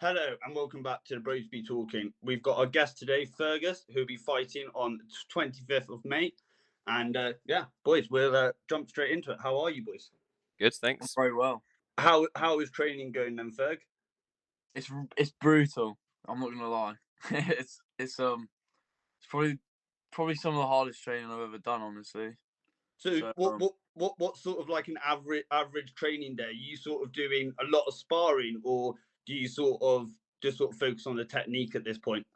Hello and welcome back to the Bros Be Talking. We've got our guest today, Fergus, who'll be fighting on 25th of May. And yeah, boys, we'll jump straight into it. How are you, boys? Good, thanks. Very well. How is training going then, Ferg? It's brutal. I'm not gonna lie. it's probably some of the hardest training I've ever done, honestly. So what sort of like an average training day? Are you sort of doing a lot of sparring, or do you sort of just focus on the technique at this point?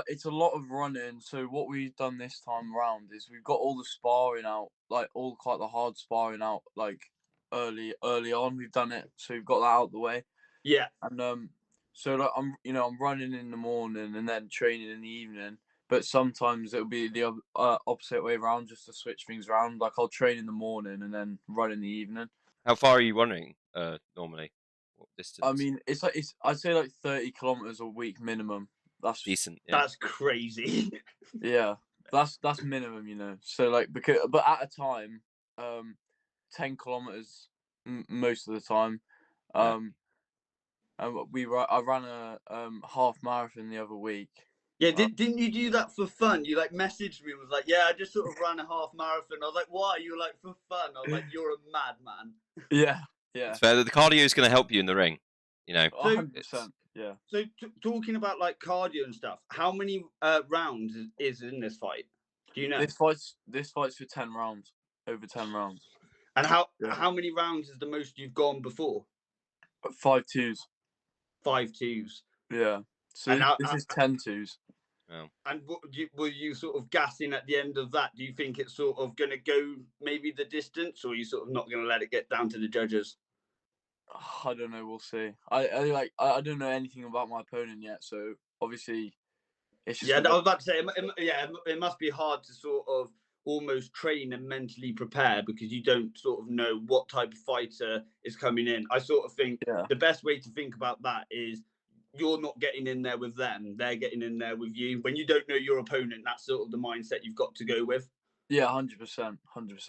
It's a lot of running. So what we've done this time round is we've got all the sparring out, like all quite the hard sparring out, like early on. We've done it, so we've got that out the way. Yeah. And so like I'm running in the morning and then training in the evening. But sometimes it'll be the opposite way around, just to switch things around. Like I'll train in the morning and then run in the evening. How far are you running normally? What distance? I mean, I'd say like 30 kilometers a week minimum. That's decent. Yeah. That's crazy. Yeah, that's minimum. So like but at a time, 10 kilometers most of the time. And I ran a half marathon the other week. Yeah, didn't you do that for fun? You like messaged me and was like, yeah, I just sort of ran a half marathon. I was like, why? You were like, for fun. I was like, you're a madman. Yeah. It's fair. The cardio is going to help you in the ring, 100%. Yeah. So talking about like cardio and stuff, how many rounds is in this fight? Do you know? This fight's for 10 rounds, over 10 rounds. And how many rounds is the most you've gone before? 5 twos. 5 twos. Yeah. So this is 10 twos. Oh. And were you sort of gassing at the end of that? Do you think it's sort of going to go maybe the distance, or are you sort of not going to let it get down to the judges? I don't know. We'll see. I don't know anything about my opponent yet, so obviously it's just. Yeah, I was about to say. It must be hard to sort of almost train and mentally prepare because you don't sort of know what type of fighter is coming in. I sort of think the best way to think about that is you're not getting in there with them, they're getting in there with you. When you don't know your opponent, that's sort of the mindset you've got to go with. Yeah, 100%.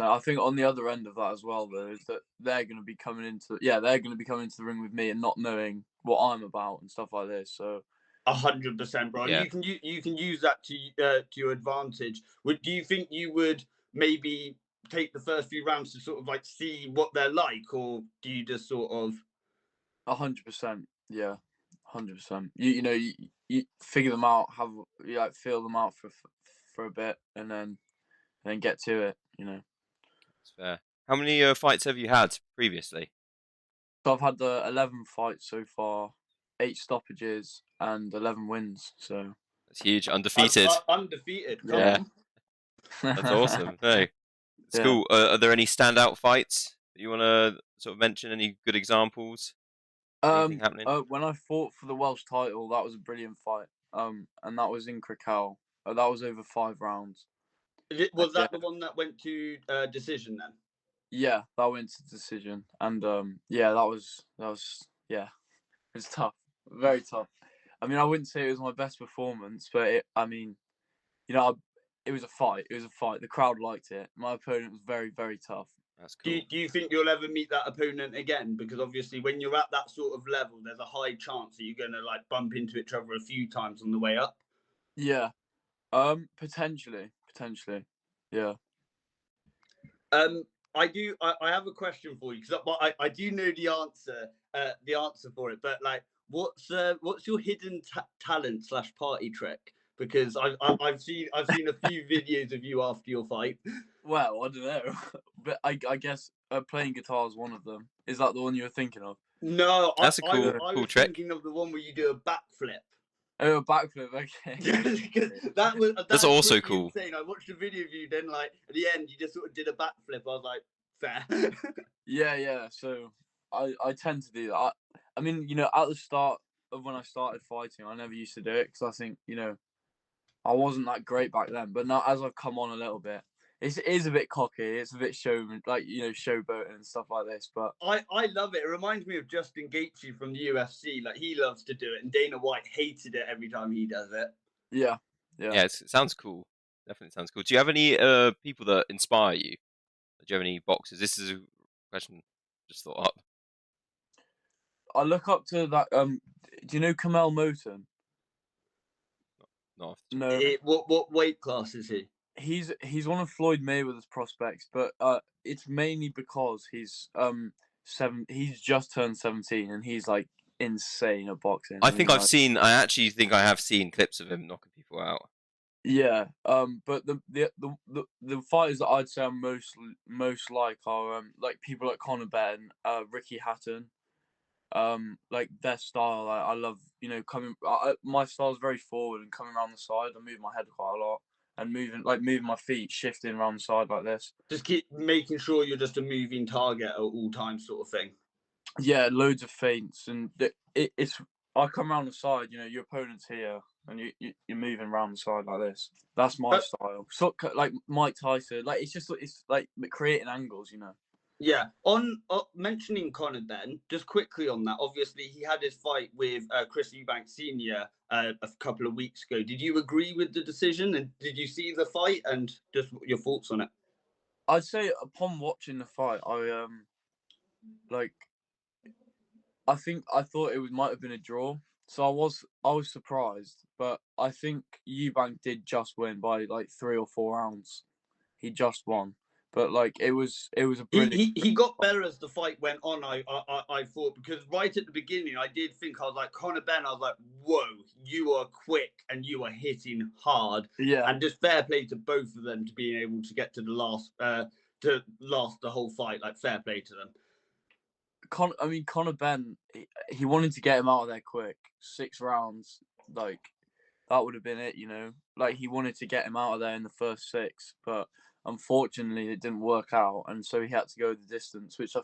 I think on the other end of that as well, though, is that they're going to be coming into the ring with me and not knowing what I'm about and stuff like this. So 100%, bro. Yeah. You can use that to your advantage. Do you think you would maybe take the first few rounds to sort of like see what they're like, or do you just sort of? 100%. Yeah. 100%. You figure them out, feel them out for a bit, and then get to it. That's fair. How many fights have you had previously? So I've had 11 fights so far, 8 stoppages, and 11 wins. So that's huge. Undefeated. Undefeated. Yeah. That's awesome. Hey, it's cool. Are there any standout fights that you want to sort of mention? Any good examples? Anything happening? When I fought for the Welsh title, that was a brilliant fight. And that was in Krakow. That was over 5 rounds. Was that the one that went to decision then? Yeah, that went to decision, and that was it was tough, very tough. I mean, I wouldn't say it was my best performance, but it was a fight. It was a fight. The crowd liked it. My opponent was very, very tough. That's cool. Do you think you'll ever meet that opponent again? Because obviously, when you're at that sort of level, there's a high chance that you're going to like bump into each other a few times on the way up. Yeah, potentially, yeah. I have a question for you because I do know the answer for it, but like, what's your hidden talent / party trick? Because I've seen a few videos of you after your fight. Well, I don't know, but I guess playing guitar is one of them. Is that the one you were thinking of? No, that's a cool was trick. Thinking of the one where you do a backflip. Oh, a backflip, okay. That's also cool. Insane. I watched a video of you, then like at the end you just sort of did a backflip. I was like, fair. Yeah. So I tend to do that. I mean, at the start of when I started fighting, I never used to do it because I think, I wasn't that great back then. But now as I've come on a little bit, it is a bit cocky. It's a bit showboating and stuff like this. But I love it. It reminds me of Justin Gaethje from the UFC. Like he loves to do it, and Dana White hated it every time he does it. Yeah. It sounds cool. Definitely sounds cool. Do you have any people that inspire you? Do you have any boxers? This is a question just thought up. I look up to that. Do you know Kamel Moten? No. No. What weight class is he? He's one of Floyd Mayweather's prospects, but it's mainly because he's he's just turned 17 and he's like insane at boxing. I think like, I actually think I have seen clips of him knocking people out. Yeah. But the fighters that I'd say I'm most like are like people like Conor Benn, Ricky Hatton. Like their style, I love. You know, my style is very forward and coming around the side. I move my head quite a lot and moving my feet, shifting around the side like this. Just keep making sure you're just a moving target at all times, sort of thing. Yeah, loads of feints, and it's. I come around the side. You know, your opponent's here, and you're moving around the side like this. That's my style. So like Mike Tyson, like it's like creating angles. You know. Yeah. On mentioning Conor Benn, just quickly on that. Obviously, he had his fight with Chris Eubank Sr. A couple of weeks ago. Did you agree with the decision, and did you see the fight, and just your thoughts on it? I'd say upon watching the fight, like I thought it might have been a draw. So I was surprised, but I think Eubank did just win by like 3 or 4 rounds. He just won, but like it was a brilliant. He got better as the fight went on. I thought, because right at the beginning I did think, I was like, Conor Benn, I was like, whoa, you are quick and you are hitting hard. Yeah, and just fair play to both of them to being able to get to the last the whole fight. Like, fair play to them. Conor Benn, he wanted to get him out of there quick. 6 rounds, like that would have been it, you know. Like he wanted to get him out of there in the first 6, but unfortunately it didn't work out, and so he had to go the distance. Which I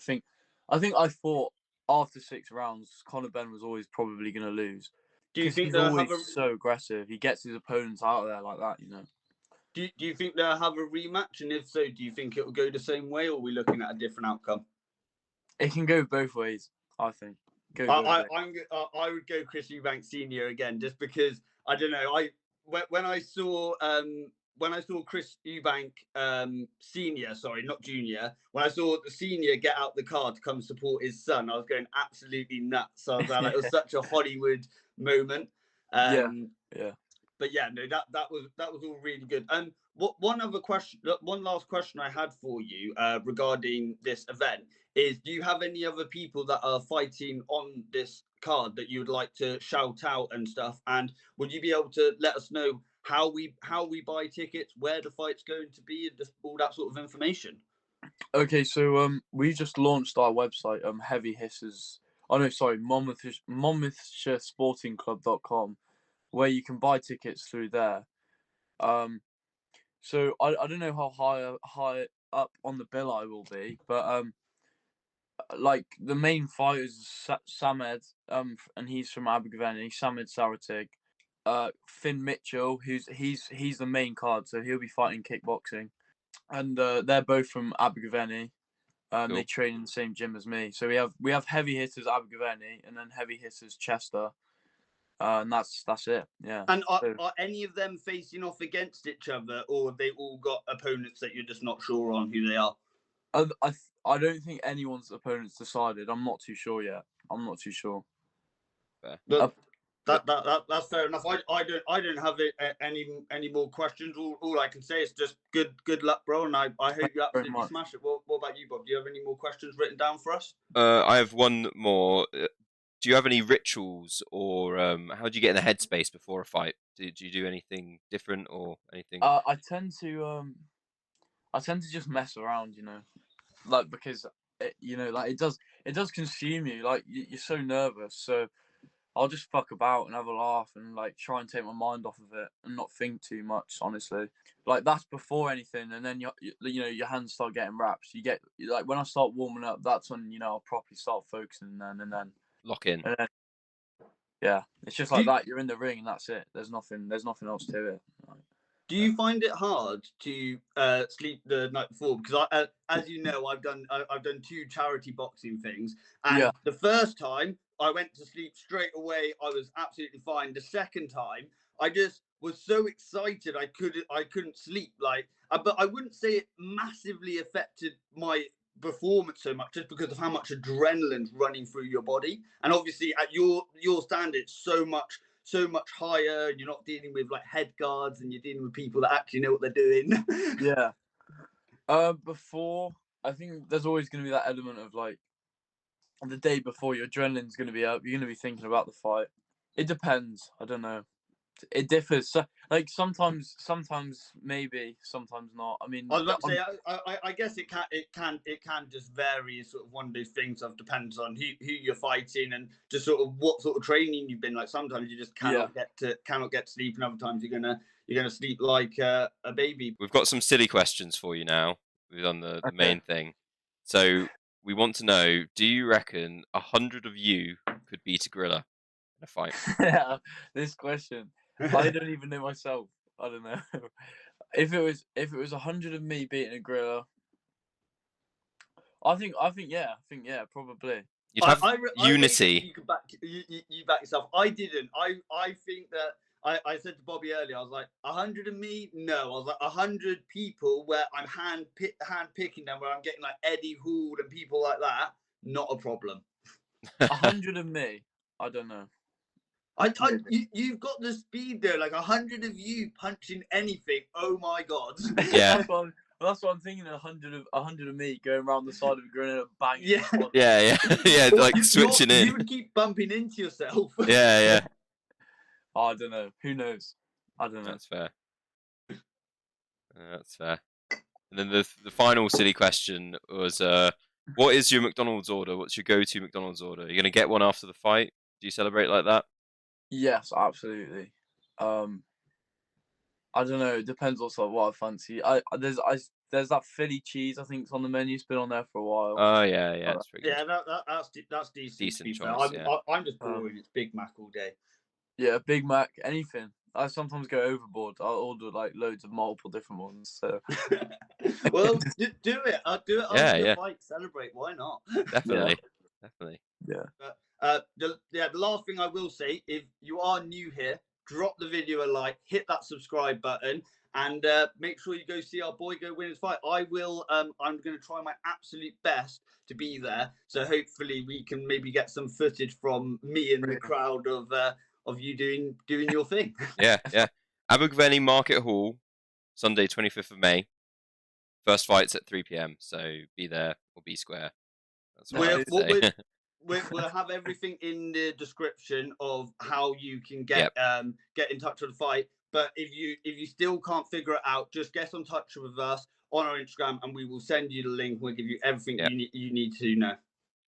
thought after 6 rounds, Conor Benn was always probably going to lose. Do you think he's they'll always have a so aggressive? He gets his opponents out of there like that, you know. do you think they'll have a rematch? And if so, do you think it will go the same way, or are we looking at a different outcome? It can go both ways, I think. I would go Chris Eubank Sr. again, just because I don't know. When I saw Chris Eubank Senior, sorry, not Junior, when I saw the Senior get out the car to come support his son, I was going absolutely nuts. So I was like, it was such a Hollywood moment. Yeah. But yeah, no, that was all really good. One last question I had for you regarding this event is: do you have any other people that are fighting on this card that you would like to shout out and stuff? And would you be able to let us know how we buy tickets, where the fight's going to be, and just all that sort of information? Okay, so we just launched our website, Heavy Hitters. Oh no, sorry, MonmouthshireSportingClub.com, where you can buy tickets through there. So I don't know how high up on the bill I will be, but like the main fighter is Samed, and he's from Abergavenny, Samed Saratig. Finn Mitchell, he's the main card, so he'll be fighting kickboxing, and they're both from Abergavenny. Cool. They train in the same gym as me, so we have heavy hitters Abergavenny and then heavy hitters Chester, and that's it. Yeah. And are any of them facing off against each other, or have they all got opponents that you're just not sure on who they are? I don't think anyone's opponent's decided. I'm not too sure yet. I'm not too sure. That's fair enough. I don't have any more questions. All I can say is just good luck, bro, and I hope you absolutely smash it. What about you, Bob? Do you have any more questions written down for us? I have one more. Do you have any rituals, or how do you get in the headspace before a fight? Do you do anything different or anything? I tend to just mess around, you know, like because like it does consume you. Like you're so nervous, so I'll just fuck about and have a laugh and like try and take my mind off of it and not think too much. Honestly, like that's before anything, and then your hands start getting wraps. You get like when I start warming up, that's when I'll properly start focusing. And then Lock in. And then, yeah, it's just like that. You're in the ring and that's it. There's nothing else to it. Do you find it hard to sleep the night before? Because as you know, I've done 2 charity boxing things, and the first time I went to sleep straight away, I was absolutely fine. The second time, I just was so excited I couldn't sleep. Like, but I wouldn't say it massively affected my performance so much just because of how much adrenaline's running through your body. And obviously at your standard, it's so much higher. You're not dealing with like head guards, and you're dealing with people that actually know what they're doing. Yeah. Before, I think there's always going to be that element of like the day before, your adrenaline's going to be up. You're going to be thinking about the fight. It depends. I don't know. It differs. So, like sometimes maybe, sometimes not. I mean, I was about to say, I guess it can just vary. Sort of one of those things of depends on who you're fighting and just sort of what sort of training you've been. Like sometimes you just cannot get to sleep, and other times you're gonna sleep like a baby. We've got some silly questions for you now. We've done the main thing. So we want to know: do you reckon 100 of you could beat a gorilla in a fight? Yeah, this question. I don't even know myself. I don't know. If it was 100 of me beating a gorilla, I think yeah, probably. You'd have unity. You could back yourself. I didn't. I think that I said to Bobby earlier, I was like, 100 of me? No. I was like 100 people where I'm hand picking them, where I'm getting like Eddie Hall and people like that. Not a problem. 100 of me? I don't know. You've got the speed there, like 100 of you punching anything. Oh my god! Yeah, that's what I'm thinking. 100 of me going around the side of a gorilla, banging. Yeah, like switching in. You would keep bumping into yourself. Yeah. I don't know. Who knows? I don't know. That's fair. That's fair. And then the final silly question was, what is your McDonald's order? What's your go-to McDonald's order? Are you gonna get one after the fight? Do you celebrate like that? Yes, absolutely. I don't know. It depends also what I fancy. There's that Philly cheese. I think it's on the menu. It's been on there for a while. Oh yeah, it's pretty good. Yeah, that's decent choice. I'm just boring. It's Big Mac all day. Yeah, Big Mac, anything. I sometimes go overboard. I'll order like loads of multiple different ones. So, well, do it. I'll do it after the fight. Celebrate. Why not? Definitely. Yeah. The last thing I will say, if you are new here, drop the video a like, hit that subscribe button, and make sure you go see our boy go win his fight. I will. I'm going to try my absolute best to be there. So hopefully we can maybe get some footage from me and the crowd of you doing your thing. Yeah. Abu Ghraib Market Hall, Sunday 25th of May. First fight's at 3 p.m. So be there or be square. That's what I say. We'll have everything in the description of how you can get in touch with the fight. But if you still can't figure it out, just get in touch with us on our Instagram, and we will send you the link. We'll give you everything you need to know.